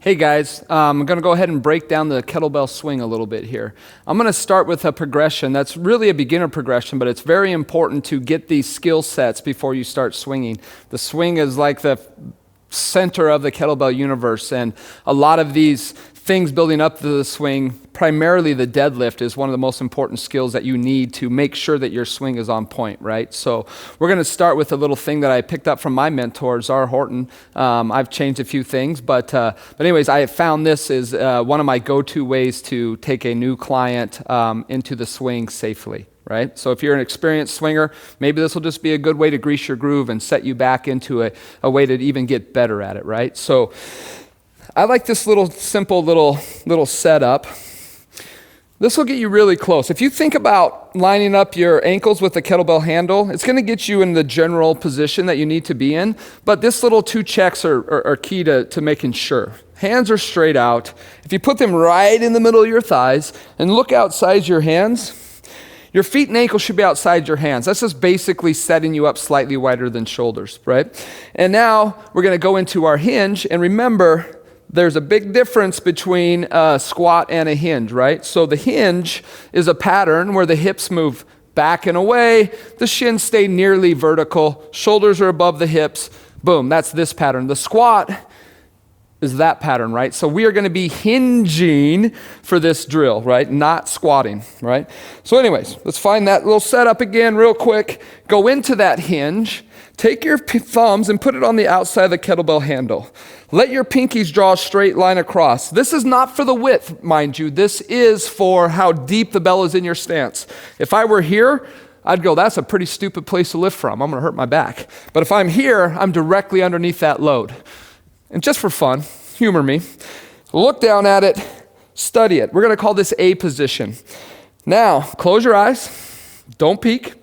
Hey guys, I'm going to go ahead and break down the kettlebell swing a little bit here. I'm going to start with a progression that's really a beginner progression, but it's very important to get these skill sets before you start swinging. The swing is like the center of the kettlebell universe, and a lot of these things building up to the swing, primarily the deadlift, is one of the most important skills that you need to make sure that your swing is on point, right? So we're going to start with a little thing that I picked up from my mentor, Czar Horton. I've changed a few things, but anyways, I have found this is one of my go-to ways to take a new client into the swing safely. Right? So if you're an experienced swinger, maybe this will just be a good way to grease your groove and set you back into a way to even get better at it, right? So I like this simple little setup. This will get you really close. If you think about lining up your ankles with the kettlebell handle, it's going to get you in the general position that you need to be in, but this little two checks are key to making sure. Hands are straight out. If you put them right in the middle of your thighs and look outside your hands, your feet and ankles should be outside your hands. That's just basically setting you up slightly wider than shoulders, right? And now we're going to go into our hinge, and remember, there's a big difference between a squat and a hinge, right? So the hinge is a pattern where the hips move back and away, the shins stay nearly vertical, shoulders are above the hips, boom, that's this pattern. The squat is that pattern, right? So we are going to be hinging for this drill, right? Not squatting, right? So anyways, let's find that little setup again real quick. Go into that hinge. Take your thumbs and put it on the outside of the kettlebell handle. Let your pinkies draw a straight line across. This is not for the width, mind you. This is for how deep the bell is in your stance. If I were here, I'd go, that's a pretty stupid place to lift from. I'm going to hurt my back. But if I'm here, I'm directly underneath that load. And just for fun, humor me, look down at it, study it. We're going to call this A position. Now, close your eyes, don't peek.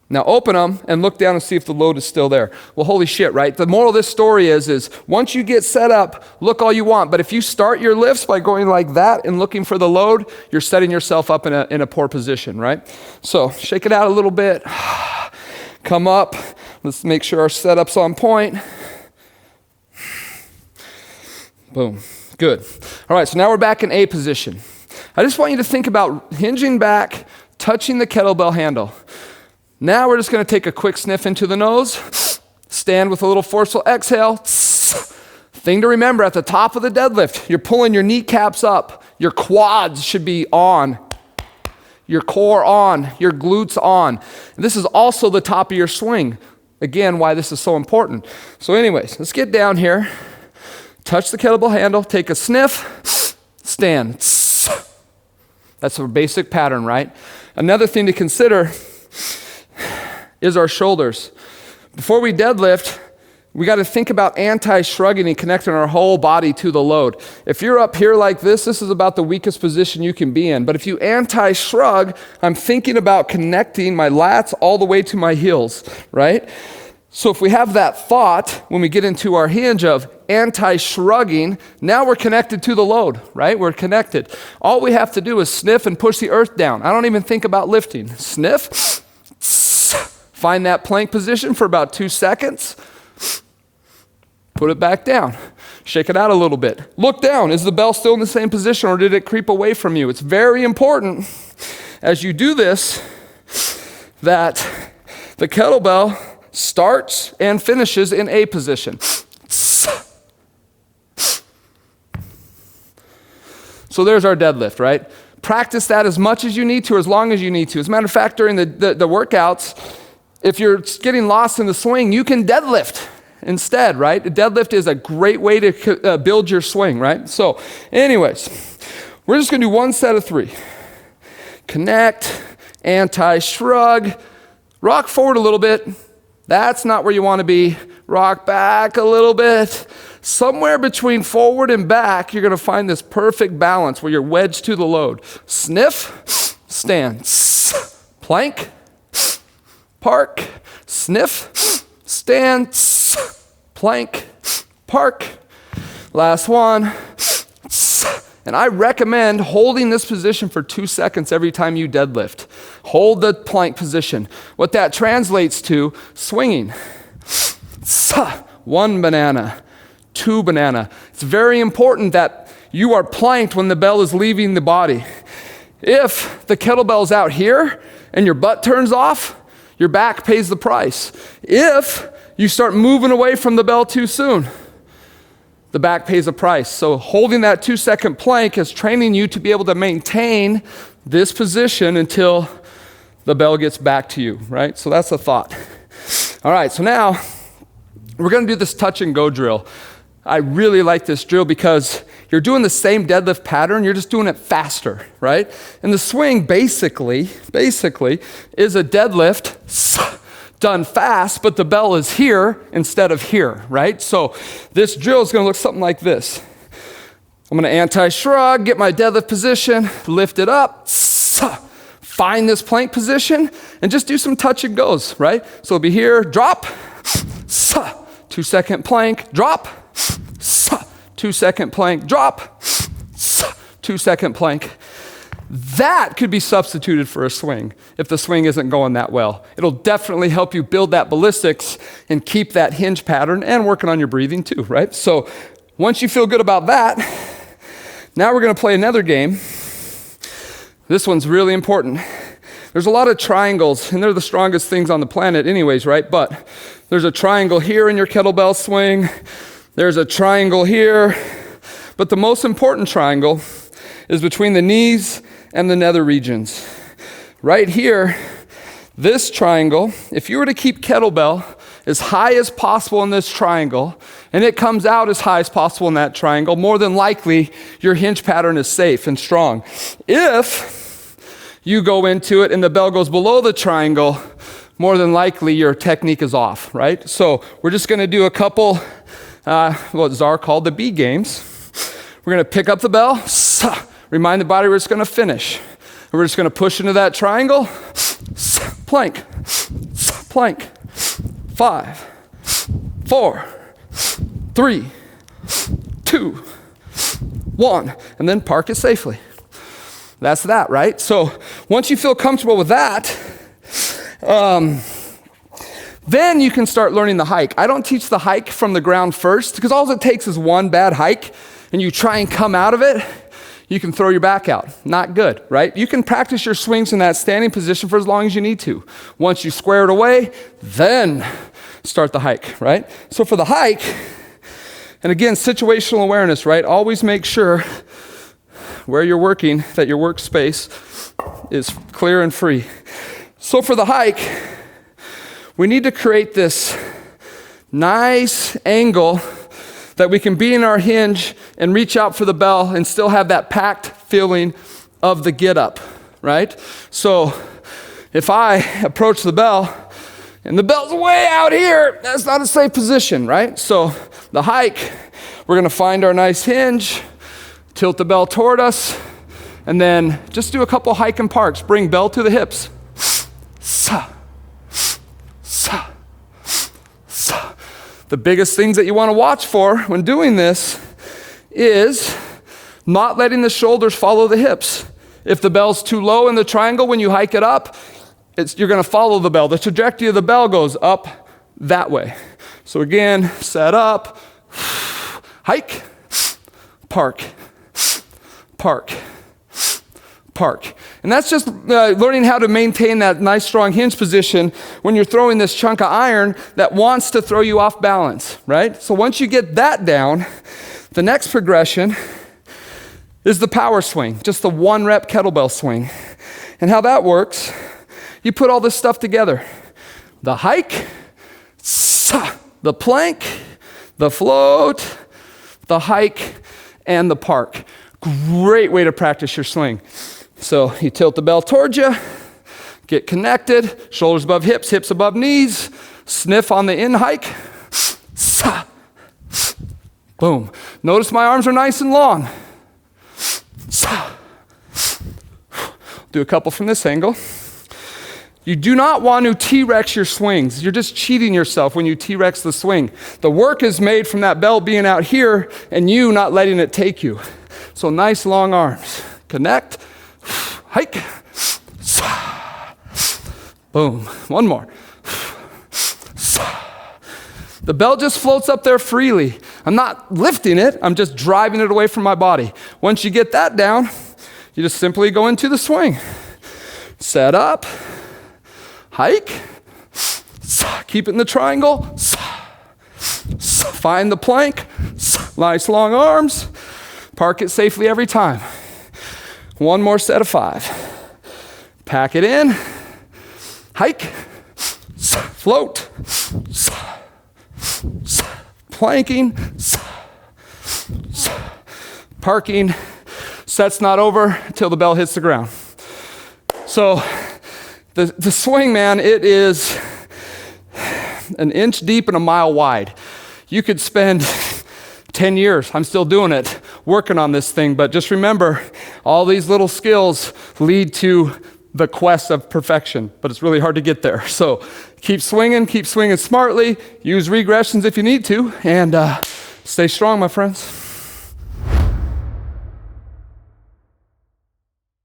Now open them and look down and see if the load is still there. Well, holy shit, right? The moral of this story is once you get set up, look all you want. But if you start your lifts by going like that and looking for the load, you're setting yourself up in a poor position, right? So shake it out a little bit. Come up. Let's make sure our setup's on point. Boom. Good. All right, so now we're back in A position. I just want you to think about hinging back, touching the kettlebell handle. Now we're just going to take a quick sniff into the nose, stand with a little forceful exhale. Thing to remember, at the top of the deadlift, you're pulling your kneecaps up. Your quads should be on. Your core on, your glutes on. And this is also the top of your swing. Again, why this is so important. So anyways, let's get down here. Touch the kettlebell handle, take a sniff, stand. That's a basic pattern, right? Another thing to consider is our shoulders. Before we deadlift, we got to think about anti-shrugging and connecting our whole body to the load. If you're up here like this is about the weakest position you can be in. But if you anti-shrug, I'm thinking about connecting my lats all the way to my heels, right? So if we have that thought when we get into our hinge of anti-shrugging, now we're connected to the load, right? We're connected. All we have to do is sniff and push the earth down. I don't even think about lifting. Sniff, find that plank position for about 2 seconds. Put it back down. Shake it out a little bit. Look down. Is the bell still in the same position or did it creep away from you? It's very important as you do this that the kettlebell starts and finishes in A position. So there's our deadlift, right? Practice that as much as you need to, as long as you need to. As a matter of fact, during the workouts, if you're getting lost in the swing, you can deadlift instead, right? A deadlift is a great way to build your swing, right? So anyways, we're just going to do one set of 3. Connect, anti-shrug, rock forward a little bit. That's not where you want to be. Rock back a little bit. Somewhere between forward and back, you're going to find this perfect balance where you're wedged to the load. Sniff, stand, plank, park, sniff, stand, plank, park. Last one. And I recommend holding this position for 2 seconds every time you deadlift. Hold the plank position. What that translates to, swinging. 1 banana, 2 banana. It's very important that you are planked when the bell is leaving the body. If the kettlebell is out here and your butt turns off, your back pays the price. If you start moving away from the bell too soon, the back pays a price. So holding that 2-second plank is training you to be able to maintain this position until the bell gets back to you, right? So that's the thought. All right, so now we're gonna do this touch and go drill. I really like this drill because you're doing the same deadlift pattern, you're just doing it faster, right? And the swing basically is a deadlift done fast, but the bell is here instead of here, right? So this drill is gonna look something like this. I'm gonna anti-shrug, get my deadlift position, lift it up, find this plank position, and just do some touch and goes, right? So it'll be here, drop, 2-second plank, drop, 2-second plank, drop, 2-second plank. That could be substituted for a swing if the swing isn't going that well. It'll definitely help you build that ballistics and keep that hinge pattern and working on your breathing too, right? So once you feel good about that, now we're gonna play another game. This one's really important. There's a lot of triangles, and they're the strongest things on the planet anyways, right? But there's a triangle here in your kettlebell swing. There's a triangle here. But the most important triangle is between the knees and the nether regions. Right here, this triangle, if you were to keep kettlebell as high as possible in this triangle, and it comes out as high as possible in that triangle, more than likely your hinge pattern is safe and strong. If you go into it and the bell goes below the triangle, more than likely your technique is off, right? So we're just gonna do a couple, what Czar called the B games. We're gonna pick up the bell, remind the body where it's gonna finish. And we're just gonna push into that triangle, plank, plank, 5, 4, 3, 2, 1, and then park it safely. That's that, right? So once you feel comfortable with that, then you can start learning the hike. I don't teach the hike from the ground first because all it takes is one bad hike and you try and come out of it, you can throw your back out. Not good, right? You can practice your swings in that standing position for as long as you need to. Once you square it away, then start the hike, right? So for the hike, and again, situational awareness, right? Always make sure where you're working, that your workspace is clear and free. So for the hike, we need to create this nice angle that we can be in our hinge and reach out for the bell and still have that packed feeling of the get up, right? So if I approach the bell and the bell's way out here, that's not a safe position, right? So the hike, we're gonna find our nice hinge, tilt the bell toward us, and then just do a couple hike and parks. Bring bell to the hips. Sa, sa, sa. The biggest things that you want to watch for when doing this is not letting the shoulders follow the hips. If the bell's too low in the triangle when you hike it up, you're going to follow the bell. The trajectory of the bell goes up that way. So again, set up, hike, park, park, park. And that's just learning how to maintain that nice strong hinge position when you're throwing this chunk of iron that wants to throw you off balance, right? So once you get that down, the next progression is the power swing, just the 1 rep kettlebell swing. And how that works, you put all this stuff together. The hike, the plank, the float, the hike, and the park. Great way to practice your swing. So you tilt the bell towards you, get connected, shoulders above hips, hips above knees, sniff on the in hike, boom. Notice my arms are nice and long. Do a couple from this angle. You do not want to T-Rex your swings. You're just cheating yourself when you T-Rex the swing. The work is made from that bell being out here and you not letting it take you. So nice long arms. Connect, hike, boom. One more. The bell just floats up there freely. I'm not lifting it, I'm just driving it away from my body. Once you get that down, you just simply go into the swing. Set up, hike, keep it in the triangle, find the plank, nice long arms, park it safely every time. One more set of 5. Pack it in, hike, float, planking, parking. Set's not over until the bell hits the ground. So the swing, man, it is an inch deep and a mile wide. You could spend 10 years, I'm still doing it, working on this thing, but just remember, all these little skills lead to the quest of perfection, but it's really hard to get there. So keep swinging smartly, use regressions if you need to, and stay strong, my friends.